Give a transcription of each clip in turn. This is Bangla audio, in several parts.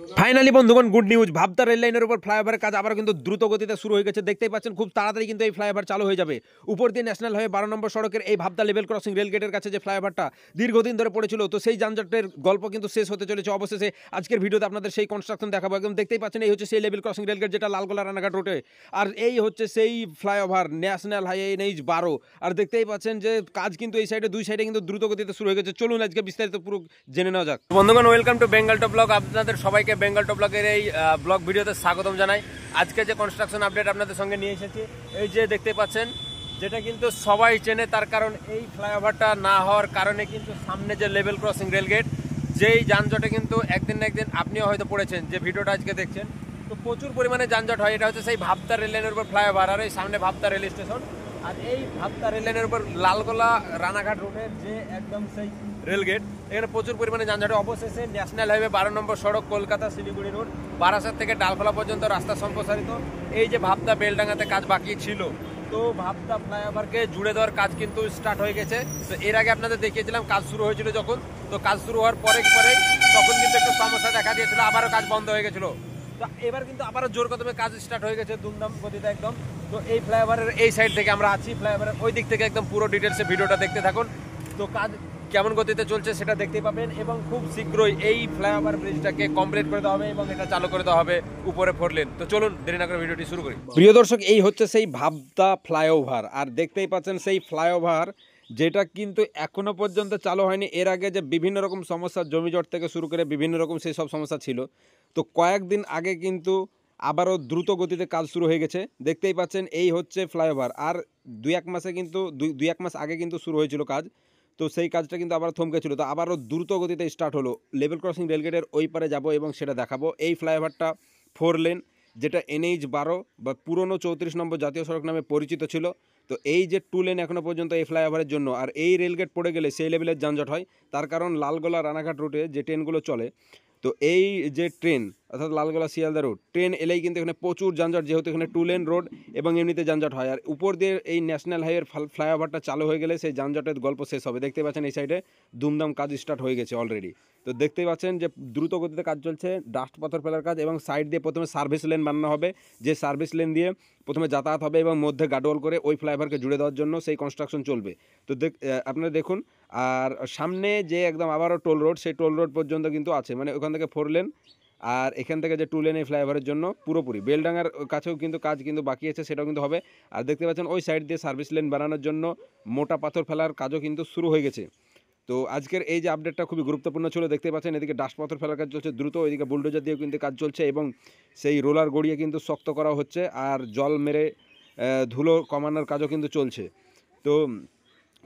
ফাইনালি বন্ধুগণ গুড নিউজ, ভাবতা রেল লাইনের উপর ফ্লাইওভারের কাজ আবার কিন্তু দ্রুত গতিতে শুরু হয়ে গেছে। দেখতেই পাচ্ছেন খুব তাড়াতাড়ি কিন্তু এই ফ্লাইওভার চালু হয়ে যাবে। উপর দিয়ে ন্যাশনাল হাইওয়ে 12 নম্বর সড়কের এই ভাবতা লেভেল ক্রসিং রেল গেটের কাছে যে ফ্লাইওভারটা দীর্ঘদিন ধরে পড়েছিল, তো সেই যানজটের গল্প কিন্তু শেষ হতে চলেছে অবশেষে। আজকের ভিডিওতে আপনাদের সেই কনস্ট্রাকশন দেখাবো। একদম দেখতেই পাচ্ছেন এই হচ্ছে সেই লেভেল ক্রসিং রেল গেট যেটা লালগোলা রানাঘাট রোডে, আর এই হচ্ছে সেই ফ্লাইওভার ন্যাশনাল হাইওয়ে NH-12। আর দেখতেই পাচ্ছেন যে কাজ কিন্তু এই সাইডে দুই সাইডে কিন্তু দ্রুত গতিতে শুরু হয়ে গেছে। চলুন আজকে বিস্তারিত পুরো জেনে নেওয়া যাক। বন্ধুগণ welcome to Bengal top blog. আপনাদের সবাইকে বেঙ্গল টপ ব্লগের এই ব্লগ ভিডিওতে স্বাগতম জানাই। আজকে যে কনস্ট্রাকশন আপডেট আপনাদের সঙ্গে নিয়ে এসেছি, এই যে দেখতে পাচ্ছেন, যেটা কিন্তু সবাই চেনে, তার কারণ এই ফ্লাইওভারটা না হওয়ার কারণে কিন্তু সামনে যে লেভেল ক্রসিং রেলগেট, যেই যানজটে কিন্তু একদিন না একদিন আপনিও হয়তো পড়েছেন, যে ভিডিওটা আজকে দেখছেন, তো প্রচুর পরিমাণে যানজট হয়। এটা হচ্ছে সেই ভাবতা রেল লাইনের উপর ফ্লাইওভার, আর এই সামনে ভাবতা রেল স্টেশন, আর এই ভাবতা রেল লাইনের উপর লালগোলা রানাঘাট রোডের যে একদম সেই রেলগেট, এখানে প্রচুর পরিমাণে যানজট। অবশেষে ন্যাশনাল হাইওয়ে 12 নম্বর সড়ক কলকাতা শিলিগুড়ি রোড বারাসাত থেকে ডালখোলা পর্যন্ত রাস্তা সম্প্রসারিত। এই যে ভাবতা বেলডাঙ্গাতে কাজ বাকি ছিল, তো ভাবতা ফ্লাইওভারকে জুড়ে দেওয়ার কাজ কিন্তু স্টার্ট হয়ে গেছে। তো এর আগে আপনাদের দেখিয়েছিলাম কাজ শুরু হয়েছিল যখন, তো কাজ শুরু হওয়ার পরে তখন কিন্তু একটু সমস্যা দেখা দিয়েছিল, আবারও কাজ বন্ধ হয়ে গেছিল। তো এবার কিন্তু আবারও জোর কদমে কাজ স্টার্ট হয়ে গেছে ধুমধাম গতিতে একদম। তো এই ফ্লাইওভারের এই সাইড থেকে আমরা আছি, ফ্লাইওভারের ওই দিক থেকে একদম পুরো ডিটেলসে ভিডিওটা দেখতে থাকুন। তো কাজ কেমন গতিতে চলছে সেটা দেখতেই পাবেন, এবং খুব শীঘ্রই এই ফ্লাইওভার ব্রিজটাকে কমপ্লিট করে দেওয়া হবে এবং এটা চালু করে দেওয়া হবে উপরে 4 লেন। তো চলুন দেরি না করে ভিডিওটি শুরু করি। প্রিয় দর্শক, এই হচ্ছে সেই ভাবতা ফ্লাইওভার, আর দেখতেই পাচ্ছেন সেই ফ্লাইওভার যেটা কিন্তু এখনো পর্যন্ত চালু হয়নি। এর আগে যে বিভিন্ন রকম সমস্যা, জমিজট থেকে শুরু করে বিভিন্ন রকম সেই সব সমস্যা ছিল, তো কয়েকদিন আগে কিন্তু আবারও দ্রুত গতিতে কাজ শুরু হয়ে গেছে। দেখতেই পাচ্ছেন এই হচ্ছে ফ্লাইওভার, আর দুই এক মাস আগে কিন্তু শুরু হয়েছিল কাজ, তো সেই কাজটা কিন্তু আবার থমকে ছিল, তো আবারও দ্রুত গতিতে স্টার্ট হলো। লেভেল ক্রসিং রেলগেটের ওই পারে যাব এবং সেটা দেখাবো। এই ফ্লাইওভারটা 4 লেন, যেটা NH-12 বা পুরনো 34 নম্বর জাতীয় সড়ক নামে পরিচিত ছিল। তো এই যে 2 লেন এখনও পর্যন্ত এই ফ্লাইওভারের জন্য, আর এই রেলগেট পড়ে গেলে সেই লেভেলের যানজট হয়। তার কারণ লালগোলা রানাঘাট রুটে যে ট্রেনগুলো চলে, তো এই যে ট্রেন অর্থাৎ লালগোলা শিয়ালদা রোড ট্রেন এলেই কিন্তু এখানে প্রচুর যানজট, যেহেতু এখানে 2 লেন রোড এবং এমনিতে যানজট হয়। আর উপর দিয়ে এই ন্যাশনাল হাইওয়ের ফ্লাইওভারটা চালু হয়ে গেলে সেই যানজটের গল্প শেষ হবে। দেখতে পাচ্ছেন এই সাইডে দুমদাম কাজ স্টার্ট হয়ে গেছে অলরেডি। তো দেখতেই পাচ্ছেন যে দ্রুত গতিতে কাজ চলছে, ডাস্ট পাথর ফেলার কাজ, এবং সাইড দিয়ে প্রথমে সার্ভিস লেন বানানো হবে, যে সার্ভিস লেন দিয়ে প্রথমে যাতায়াত হবে এবং মধ্যে গার্ডওয়াল করে ওই ফ্লাইওভারকে জুড়ে দেওয়ার জন্য সেই কনস্ট্রাকশন চলবে। তো আপনারা দেখুন, আর সামনে যে একদম আবারও টোল রোড, সেই টোল রোড পর্যন্ত কিন্তু আছে, মানে ওখান থেকে 4 লেন, আর এখান থেকে যে 2 লেন এই ফ্লাইওভারের জন্য পুরোপুরি বেলডাঙ্গার কাছেও কিন্তু কাজ কিন্তু বাকি আছে, সেটাও কিন্তু হবে। আর দেখতে পাচ্ছেন ওই সাইড দিয়ে সার্ভিস লেন বানানোর জন্য মোটা পাথর ফেলার কাজও কিন্তু শুরু হয়ে গেছে। তো আজকের এই যে আপডেটটা খুবই গুরুত্বপূর্ণ ছিল। দেখতে পাচ্ছেন এদিকে ডাস্ট পাথর ফেলার কাজ চলছে দ্রুত, ওইদিকে বুলডোজার দিয়েও কিন্তু কাজ চলছে, এবং সেই রোলার গড়িয়ে কিন্তু শক্ত করা হচ্ছে, আর জল মেরে ধুলো কমানোর কাজও কিন্তু চলছে। তো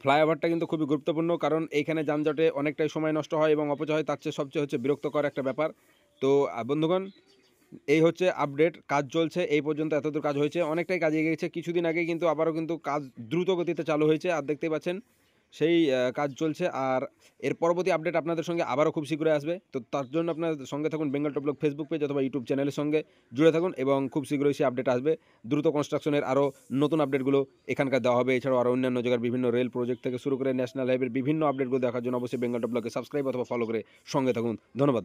ফ্লাইওভারটা কিন্তু খুবই গুরুত্বপূর্ণ, কারণ এইখানে যানজটে অনেকটাই সময় নষ্ট হয় এবং অপচয় হয়, তার চেয়ে সবচেয়ে হচ্ছে বিরক্তকর একটা ব্যাপার। তো বন্ধুগণ, এই হচ্ছে আপডেট, কাজ চলছে এই পর্যন্ত, এতদূর কাজ হয়েছে, অনেকটাই কাজ এগিয়ে গেছে। কিছুদিন আগে কিন্তু আবারও কিন্তু কাজ দ্রুত গতিতে চালু হয়েছে, আর দেখতেই পাচ্ছেন সেই কাজ চলছে। আর এর পরবর্তী আপডেট আপনাদের সঙ্গে আবারও খুব শীঘ্রই আসবে। তো তার জন্য আপনাদের সঙ্গে থাকুন Bengal top blog Facebook page অথবা ইউটিউব চ্যানেলের সঙ্গে জুড়ে থাকুন, এবং খুব শীঘ্রই সেই আপডেট আসবে। দ্রুত কনস্ট্রাকশনের আরও নতুন আপডেটগুলো এখানকার দেওয়া হবে। এছাড়াও আরও অন্যান্য জায়গার বিভিন্ন রেল প্রজেক্ট থেকে শুরু করে ন্যাশনাল হাইওয়ের বিভিন্ন আপডেটগুলো দেখার জন্য অবশ্যই বেঙ্গল টপ ব্লগকে সাবস্ক্রাইব অথবা ফলো করে সঙ্গে থাকুন। ধন্যবাদ।